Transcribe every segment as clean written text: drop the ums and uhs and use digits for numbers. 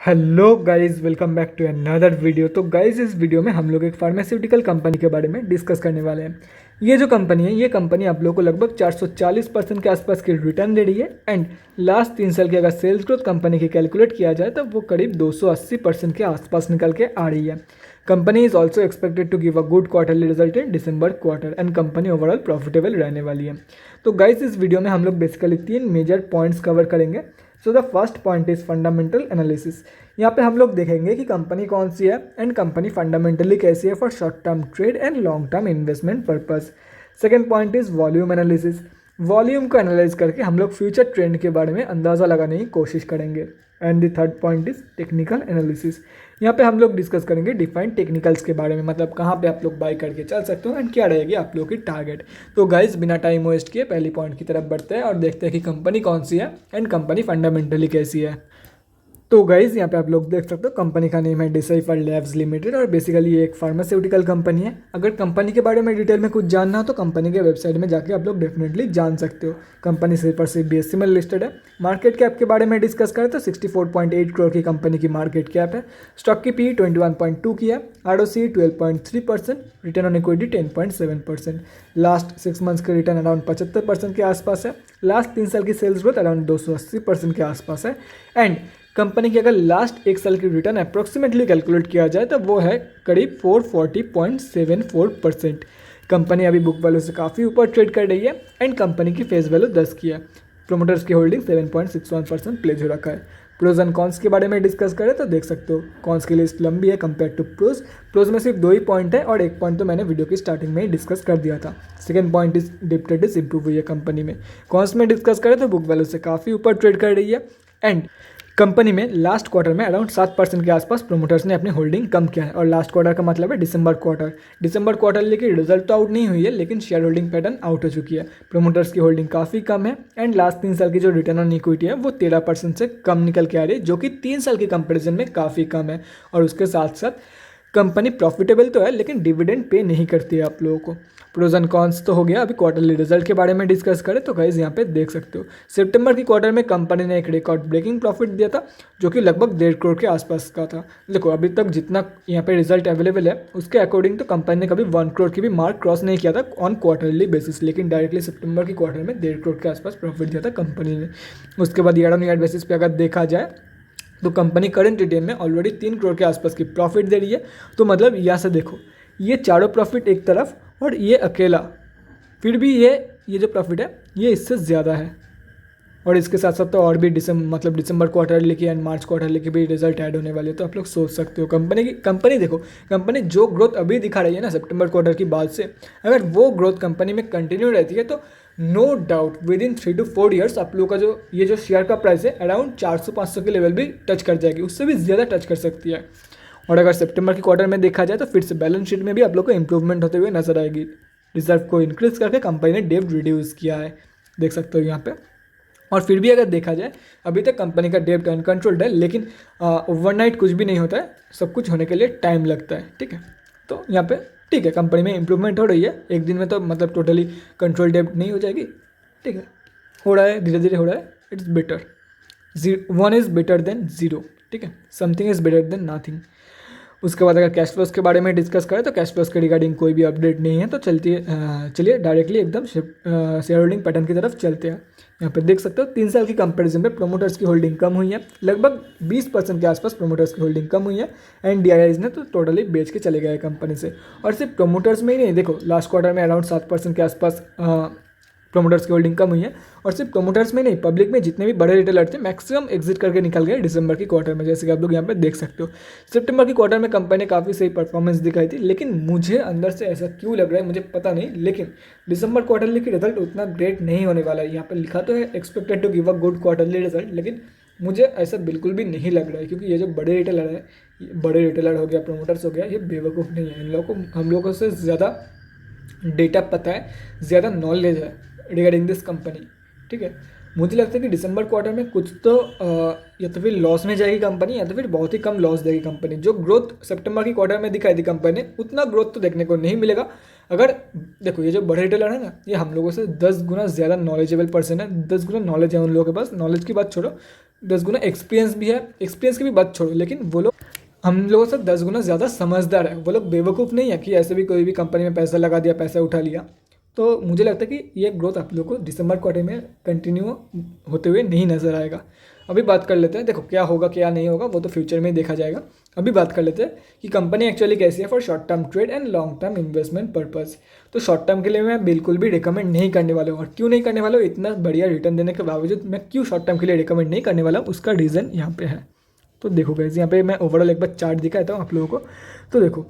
Hello guys, welcome back to another video. तो guys, इस video में हम लोग एक फार्मास्यूटिकल कंपनी के बारे में डिस्कस करने वाले हैं। ये जो कंपनी है, ये कंपनी आप लोग को लगभग 440% के आसपास की रिटर्न दे रही है। एंड लास्ट 3 साल की अगर सेल्स ग्रोथ कंपनी की कैलकुलेट किया जाए तो वो करीब 280% के आसपास निकल के आ रही है। Company is also expected to give a good quarterly result in December quarter and company overall profitable रहने वाली है। तो गाइस, इस वीडियो में हम लोग बेसिकली 3 मेजर पॉइंट्स कवर करेंगे। So the first point is fundamental analysis. यहाँ पे हम लोग देखेंगे कि कंपनी कौन सी है एंड कंपनी फंडामेंटली कैसी है for short term trade and long term investment purpose. Second point is volume analysis. Volume को एनालाइज करके हम लोग फ्यूचर ट्रेंड के बारे में अंदाज़ा लगाने की कोशिश करेंगे। And the third point is technical analysis. यहाँ पे हम लोग डिस्कस करेंगे डिफाइंड टेक्निकल्स के बारे में, मतलब कहाँ पे आप लोग बाय करके चल सकते हो एंड क्या रहेगी आप लोग की टारगेट। तो गाइस, बिना टाइम वेस्ट किए पहली पॉइंट की तरफ बढ़ते हैं और देखते हैं कि कंपनी कौन सी है एंड कंपनी फंडामेंटली कैसी है। तो गाइज, यहाँ पे आप लोग देख सकते हो कंपनी का नेम है डिसाइफर लैब्स लिमिटेड और बेसिकली ये एक फार्मास्यूटिकल कंपनी है। अगर कंपनी के बारे में डिटेल में कुछ जानना हो तो कंपनी के वेबसाइट में जाके आप लोग डेफिनेटली जान सकते हो। कंपनी सिर्फ पर सिर्फ BSE में लिस्टेड है। मार्केट कैप के बारे में डिस्कस करें तो 64.8 करोड़ की कंपनी की मार्केट कैप है। स्टॉक की PE 21.2 की है। ROCE 12.3%, return on equity 10.7%। Last 6 months के रिटर्न अराउंड 75% के आसपास है। लास्ट 3 साल की सेल्स ग्रोथ अराउंड 280% के आसपास है। एंड कंपनी की अगर लास्ट 1 साल की रिटर्न अप्रोक्सीमेटली कैलकुलेट किया जाए तो वो है करीब 440.74%। कंपनी अभी बुक वैल्यू से काफ़ी ऊपर ट्रेड कर रही है एंड कंपनी की फेस वैल्यू 10 की है। प्रोमोटर्स की होल्डिंग 7.61% प्लेज हो रखा है। प्रोज एंड कॉन्स के बारे में डिस्कस करें तो देख सकते हो कॉन्स की लिस्ट लंबी है कंपेयर टू प्रोज। प्रोज में सिर्फ 2 ही पॉइंट है और एक पॉइंट तो मैंने वीडियो की स्टार्टिंग में ही डिस्कस कर दिया था। सेकंड पॉइंट इज डिप्टेडिस इंप्रूव हुई है कंपनी में। कॉन्स में डिस्कस करें तो बुक वैल्यू से काफ़ी ऊपर ट्रेड कर रही है। एंड कंपनी में लास्ट क्वार्टर में अराउंड 7% के आसपास प्रोमोटर्स ने अपनी होल्डिंग कम किया है। और लास्ट क्वार्टर का मतलब है दिसंबर क्वार्टर। दिसंबर क्वार्टर लेकिन रिजल्ट तो आउट नहीं हुई है, लेकिन शेयर होल्डिंग पैटर्न आउट हो चुकी है। प्रोमोटर्स की होल्डिंग काफ़ी कम है एंड लास्ट 3 साल की जो रिटर्न ऑन इक्विटी है वो 13% से कम निकल के आ रही है, जो कि 3 साल के कंपेरिजन में काफ़ी कम है। और उसके साथ साथ कंपनी प्रॉफिटेबल तो है लेकिन डिविडेंड पे नहीं करती है आप लोगों को। प्रोज एंड कॉन्स तो हो गया। अभी क्वार्टरली रिजल्ट के बारे में डिस्कस करें तो गाइस, यहाँ पे देख सकते हो सितंबर की क्वार्टर में कंपनी ने एक रिकॉर्ड ब्रेकिंग प्रॉफिट दिया था, जो कि लगभग 1.5 करोड़ के आसपास का था। देखो, अभी तक जितना यहाँ पे रिजल्ट अवेलेबल है उसके अकॉर्डिंग तो कंपनी ने कभी 1 करोड़ की भी मार्क क्रॉस नहीं किया था ऑन क्वार्टरली बेसिस, लेकिन डायरेक्टली सितंबर की क्वार्टर में 1.5 करोड़ के आसपास प्रॉफिट दिया था कंपनी ने। उसके बाद ईयर ऑन ईयर बेसिस पे अगर देखा जाए तो कंपनी करंट रिटेन में ऑलरेडी 3 करोड़ के आसपास की प्रॉफिट दे रही है। तो मतलब यहाँ से देखो, ये चारों प्रॉफिट एक तरफ और ये अकेला, फिर भी ये जो प्रॉफिट है ये इससे ज़्यादा है। और इसके साथ साथ तो और भी दिसंबर क्वार्टर लेके एंड मार्च क्वार्टर लेके भी रिजल्ट ऐड होने वाले हैं। तो आप लोग सोच सकते हो कंपनी देखो, कंपनी जो ग्रोथ अभी दिखा रही है ना सितंबर क्वार्टर की बाद से, अगर वो ग्रोथ कंपनी में कंटिन्यू रहती है तो no doubt within 3 to 4 years आप लोगों का जो शेयर का प्राइस है अराउंड 400-500 के लेवल भी टच कर जाएगी, उससे भी ज़्यादा टच कर सकती है। और अगर सितंबर की क्वार्टर में देखा जाए तो फिर से बैलेंस शीट में भी आप लोग को इंप्रूवमेंट होते हुए नजर आएगी। रिजर्व को इंक्रीज करके कंपनी ने डेब्ट रिड्यूस किया है, देख सकते हो यहाँ पे। और फिर भी अगर देखा जाए अभी तक कंपनी का डेब्ट अनकंट्रोल्ड है, लेकिन ओवरनाइट कुछ भी नहीं होता है, सब कुछ होने के लिए टाइम लगता है। ठीक है, तो यहाँ पे ठीक है, कंपनी में इंप्रूवमेंट हो रही है। एक दिन में तो मतलब टोटली कंट्रोल डेब्ट नहीं हो जाएगी। ठीक है, हो रहा है, धीरे धीरे हो रहा है। It's better, 1 is better than 0। ठीक है, something is better than nothing. उसके बाद अगर कैश फ्लोज के बारे में डिस्कस करें तो कैश फ्लोज के रिगार्डिंग कोई भी अपडेट नहीं है। तो चलिए डायरेक्टली एकदम शेयर होल्डिंग पैटर्न की तरफ चलते हैं। यहाँ पे देख सकते हो 3 साल की कंपैरिजन में प्रोमोटर्स की होल्डिंग कम हुई है, लगभग 20% के आसपास प्रोमोटर्स की होल्डिंग कम हुई है। एंड DIIs ने तो टोटली बेच के चले गए कंपनी से। और सिर्फ प्रोमोटर्स में ही नहीं, देखो लास्ट क्वार्टर में अराउंड 7% के आसपास प्रोमोटर्स की होल्डिंग कम हुई है। और सिर्फ प्रोमोटर्स में नहीं, पब्लिक में जितने भी बड़े रिटेलर थे मैक्सिमम एग्जिट करके निकल गए दिसंबर की क्वार्टर में, जैसे कि आप लोग यहाँ पे देख सकते हो। सितंबर की क्वार्टर में कंपनी ने काफ़ी सही परफॉर्मेंस दिखाई थी, लेकिन मुझे अंदर से ऐसा क्यों लग रहा है मुझे पता नहीं, लेकिन दिसंबर क्वार्टरली की रिजल्ट उतना ग्रेट नहीं होने वाला है। यहाँ पर लिखा तो है expected to give a good quarterly result, लेकिन मुझे ऐसा बिल्कुल भी नहीं लग रहा है, क्योंकि ये जो बड़े रिटेलर हो गया, प्रोमोटर्स हो गया, ये बेवकूफ़ नहीं है। इन लोगों को हम लोगों से ज़्यादा डेटा पता है, ज़्यादा नॉलेज है रिगार्डिंग दिस कंपनी। ठीक है, मुझे लगता है कि दिसंबर क्वार्टर में कुछ तो या तो फिर लॉस में जाएगी कंपनी या तो फिर बहुत ही कम लॉस देगी कंपनी। जो ग्रोथ सितंबर की क्वार्टर में दिखाई थी कंपनी ने, उतना ग्रोथ तो देखने को नहीं मिलेगा। अगर देखो, ये जो बड़े रिटेलर है ना, ये हम लोगों से 10 गुना ज़्यादा नॉलेजेबल पर्सन है, 10 गुना नॉलेज है उन लोगों के पास। नॉलेज की बात छोड़ो, 10 गुना एक्सपीरियंस भी है, एक्सपीरियंस की भी बात छोड़ो, लेकिन वो लोग हम लोगों से 10 गुना ज़्यादा समझदार है। वो लोग बेवकूफ़ नहीं है कि ऐसे भी कोई भी कंपनी में पैसा लगा दिया, पैसा उठा लिया। तो मुझे लगता है कि ये ग्रोथ आप लोगों को दिसंबर क्वार्टर में कंटिन्यू होते हुए नहीं नज़र आएगा। अभी बात कर लेते हैं, देखो क्या होगा क्या नहीं होगा वो तो फ्यूचर में ही देखा जाएगा। अभी बात कर लेते हैं कि कंपनी एक्चुअली कैसी है for short term trade and long term investment purpose. तो शॉर्ट टर्म के लिए मैं बिल्कुल भी रिकमेंड नहीं करने वाला हूँ। और क्यों नहीं करने वाला हूँ, इतना बढ़िया रिटर्न देने के बावजूद मैं क्यों शॉर्ट टर्म के लिए रिकमेंड नहीं करने वाला हूँ, उसका रीज़न यहाँ पे है। तो देखो गाइस, यहाँ पे मैं ओवरऑल एक बार चार्ट दिखाता हूँ आप लोगों को। तो देखो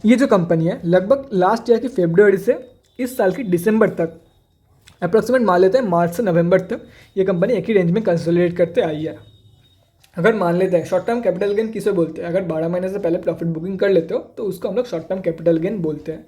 ये जो कंपनी है लगभग लास्ट ईयर की फरवरी से इस साल की दिसंबर तक, अप्रॉक्सीमेट मान लेते हैं मार्च से नवंबर तक, ये कंपनी एक ही रेंज में कंसोलिडेट करते आई है। अगर मान लेते हैं शॉर्ट टर्म कैपिटल गेन किसे बोलते हैं, अगर 12 महीने से पहले प्रॉफिट बुकिंग कर लेते हो तो उसको हम लोग शॉर्ट टर्म कैपिटल गेन बोलते हैं।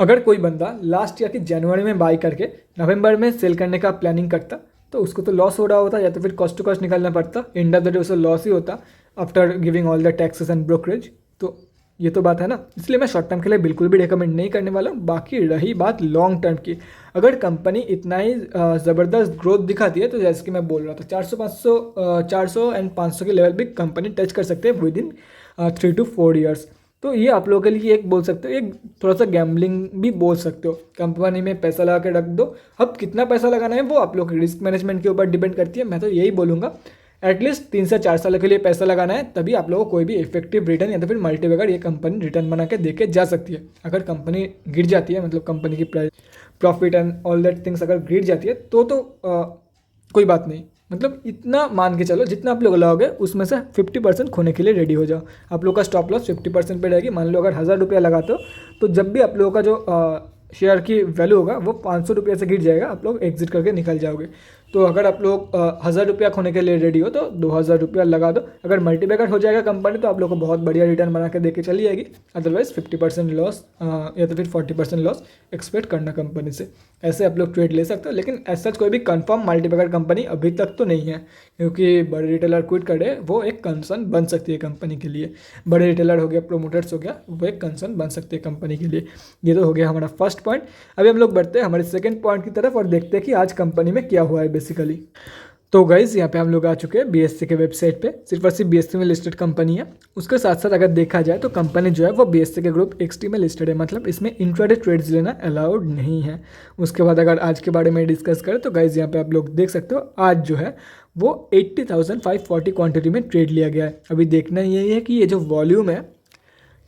अगर कोई बंदा लास्ट ईयर की जनवरी में बाई करके नवंबर में सेल करने का प्लानिंग करता तो उसको तो लॉस हो रहा होता, या तो फिर कॉस्ट टू कॉस्ट निकालना पड़ता, एंड ऑफ द डे उसे लॉस ही होता after giving all the taxes and brokerage. तो ये तो बात है ना, इसलिए मैं शॉर्ट टर्म के लिए बिल्कुल भी रिकमेंड नहीं करने वाला हूँ। बाकी रही बात लॉन्ग टर्म की, अगर कंपनी इतना ही ज़बरदस्त ग्रोथ दिखाती है तो जैसे कि मैं बोल रहा था 400 एंड 500 के लेवल भी कंपनी टच कर सकते हैं विद इन 3 to 4 ईयर्स। तो ये आप लोगों के लिए एक बोल सकते हो, एक थोड़ा सा गैम्बलिंग भी बोल सकते हो। कंपनी में पैसा लगा के रख दो, अब कितना पैसा लगाना है वो आप लोग की रिस्क मैनेजमेंट के ऊपर डिपेंड करती है। मैं तो यही बोलूँगा एटलीस्ट 3 से 4 साल के लिए पैसा लगाना है, तभी आप लोगों को कोई भी इफेक्टिव रिटर्न या तो फिर मल्टीबैगर ये कंपनी रिटर्न बना के दे के जा सकती है। अगर कंपनी गिर जाती है, मतलब कंपनी की profit and all that things अगर गिर जाती है तो कोई बात नहीं, मतलब इतना मान के चलो जितना आप लोग लगाओगे उसमें से 50% खोने के लिए रेडी हो जाओ। आप लोग का स्टॉप लॉस 50% पे रहेगी। मान लो अगर 1000 रुपया लगाते हो तो जब भी आप लोगों का जो शेयर की वैल्यू होगा वो 500 रुपये से गिर जाएगा, आप लोग एग्जिट करके निकल जाओगे। तो अगर आप लोग 1000 रुपया खोने के लिए रेडी हो तो 2000 रुपया लगा दो। अगर मल्टीबैगर हो जाएगा कंपनी तो आप लोग को बहुत बढ़िया रिटर्न बना के देके चली जाएगी। अदरवाइज 50% लॉस या तो फिर 40% लॉस एक्सपेक्ट करना कंपनी से। ऐसे आप लोग ट्रेड ले सकते हो, लेकिन ऐसा कोई भी कंफर्म मल्टीबैगर कंपनी अभी तक तो नहीं है, क्योंकि बड़े रिटेलर क्विट करे वो एक कंसर्न बन सकती है कंपनी के लिए। बड़े रिटेलर हो गया, प्रोमोटर्स हो गया, वो एक कंसर्न बन सकते हैं कंपनी के लिए। ये तो हो गया हमारा फर्स्ट पॉइंट। अभी हम लोग बढ़ते हैं हमारे सेकंड पॉइंट की तरफ और देखते हैं कि आज कंपनी में क्या हुआ है बेसिकली। तो गाइज यहाँ पे हम लोग आ चुके हैं बीएससी के वेबसाइट पे। सिर्फ और सिर्फ बीएससी में लिस्टेड कंपनी है। उसके साथ साथ अगर देखा जाए तो कंपनी जो है वो बीएससी के ग्रुप एक्सटी में लिस्टेड है, मतलब इसमें इंट्राडे ट्रेड्स लेना अलाउड नहीं है। उसके बाद अगर आज के बारे में डिस्कस करें तो गाइज यहाँ पे आप लोग देख सकते हो आज जो है वो 80,540 क्वान्टिटी में ट्रेड लिया गया है। अभी देखना यही है कि ये जो वॉल्यूम है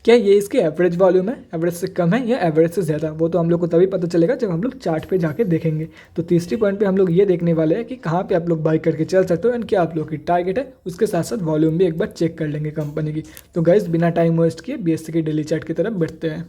क्या ये इसके एवरेज वॉल्यूम है, एवरेज से कम है या एवरेज से ज़्यादा, वो तो हम लोग को तभी पता चलेगा जब हम लोग चार्ट पे जाके देखेंगे। तो तीसरी पॉइंट पे हम लोग ये देखने वाले हैं कि कहाँ पे आप लोग बाई करके चल सकते हो एंड क्या आप लोग की टारगेट है। उसके साथ साथ वॉल्यूम भी एक बार चेक कर लेंगे कंपनी की। तो गाइज बिना टाइम वेस्ट किए बीएससी के डेली चार्ट की तरफ बढ़ते हैं।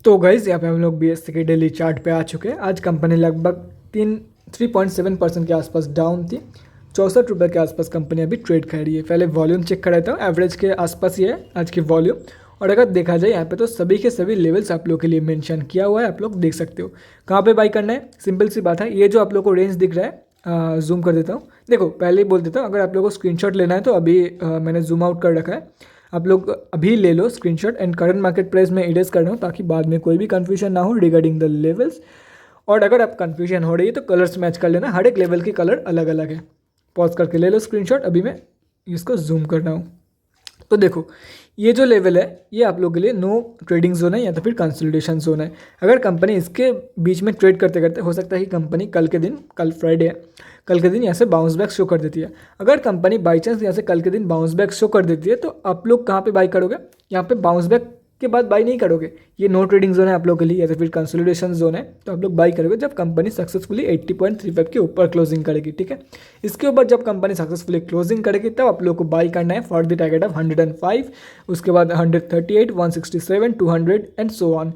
तो गाइज यहाँ पे हम लोग बीएससी के डेली चार्ट पे आ चुके हैं। आज कंपनी लगभग 3.7% के आसपास डाउन थी। 64 रुपये के आसपास कंपनी अभी ट्रेड कर रही है। पहले वॉल्यूम चेक कर रहा था, एवरेज के आसपास ये है आज की वॉल्यूम। और अगर देखा जाए यहाँ पे तो सभी के सभी लेवल्स आप लोग के लिए मेंशन किया हुआ है, आप लोग देख सकते हो। कहाँ पे बाई करना है, सिंपल सी बात है। ये जो आप लोग को रेंज दिख रहा है, जूम कर देता हूँ। देखो पहले ही बोल देता हूँ, अगर आप लोगों को स्क्रीनशॉट लेना है तो अभी मैंने जूम आउट कर रखा है। आप लोग अभी ले लो screenshot and current market price में इरेज कर रहा हूँ ताकि बाद में कोई भी कन्फ्यूजन ना हो रिगार्डिंग द लेवल्स। और अगर आप कन्फ्यूजन हो रही है तो कलर्स मैच कर लेना, हर एक लेवल के कलर अलग अलग है। पॉज करके ले लो स्क्रीनशॉट। अभी मैं इसको जूम कर रहा हूँ। तो देखो ये जो लेवल है ये आप लोगों के लिए नो ट्रेडिंग जोन है या तो फिर कंसोलिडेशन जोन है। अगर कंपनी इसके बीच में ट्रेड करते करते हो सकता है कि कंपनी कल फ्राइडे है, कल के दिन यहाँ से बाउंस बैक शो कर देती है। अगर कंपनी बाई चांस यहाँ से कल के दिन बाउंस बैक शो कर देती है तो आप लोग कहाँ पे बाई करोगे, यहाँ पे बाउंस बैक के बाद बाई नहीं करोगे। ये नो ट्रेडिंग जोन है आप लोग के लिए या तो फिर कंसोलिडेशन जोन है। तो आप लोग बाई करोगे जब कंपनी सक्सेसफुली 80.35 के ऊपर क्लोजिंग करेगी, ठीक है। इसके ऊपर जब कंपनी सक्सेसफुली क्लोजिंग करेगी तब आप लोग को बाई करना है फॉर द टारगेट ऑफ 105, उसके बाद 138, 167, 200 एंड सो ऑन।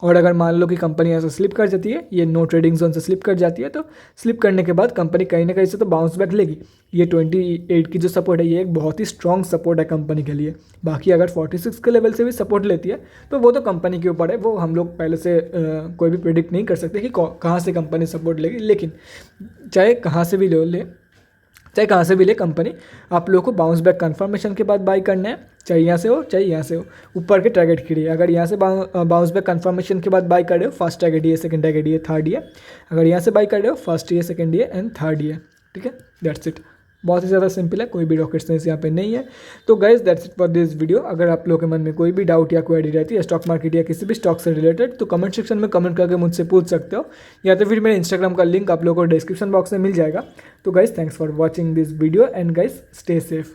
और अगर मान लो कि कंपनी ऐसा स्लिप कर जाती है, ये नो ट्रेडिंग जोन से स्लिप कर जाती है, तो स्लिप करने के बाद कंपनी कहीं ना कहीं से तो बाउंस बैक लेगी। ये 28 की जो सपोर्ट है ये एक बहुत ही स्ट्रॉन्ग सपोर्ट है कंपनी के लिए। बाकी अगर 46 के लेवल से भी सपोर्ट लेती है तो वो तो कंपनी के ऊपर है, वो हम लोग पहले से कोई भी प्रेडिक्ट नहीं कर सकते कि कहाँ से कंपनी सपोर्ट लेगी। लेकिन चाहे कहाँ से भी ले कंपनी, आप लोगों को बाउंस बैक कंफर्मेशन के बाद बाई करना है, चाहे यहाँ से हो चाहे यहाँ से हो, ऊपर के टारगेट के लिए। अगर यहाँ से बाउंस बैक कंफर्मेशन के बाद बाई कर रहे हो, फर्स्ट टारगेट ये, सेकंड टारगेट ये, थर्ड ये। अगर यहाँ से बाई कर रहे हो, फर्स्ट ये, सेकंड ये एंड थर्ड ये, ठीक है। That's it. बहुत ही ज़्यादा सिंपल है, कोई भी रॉकेट साइंस यहाँ पे नहीं है। तो guys that's it for this video. अगर आप लोगों के मन में कोई भी डाउट या क्वेरी रहती है स्टॉक मार्केट या किसी भी स्टॉक से रिलेटेड, तो कमेंट सेक्शन में कमेंट करके मुझसे पूछ सकते हो, या तो फिर मेरे इंस्टाग्राम का लिंक आप लोगों को डिस्क्रिप्शन बॉक्स में मिल जाएगा। तो guys thanks for watching this video and guys stay safe.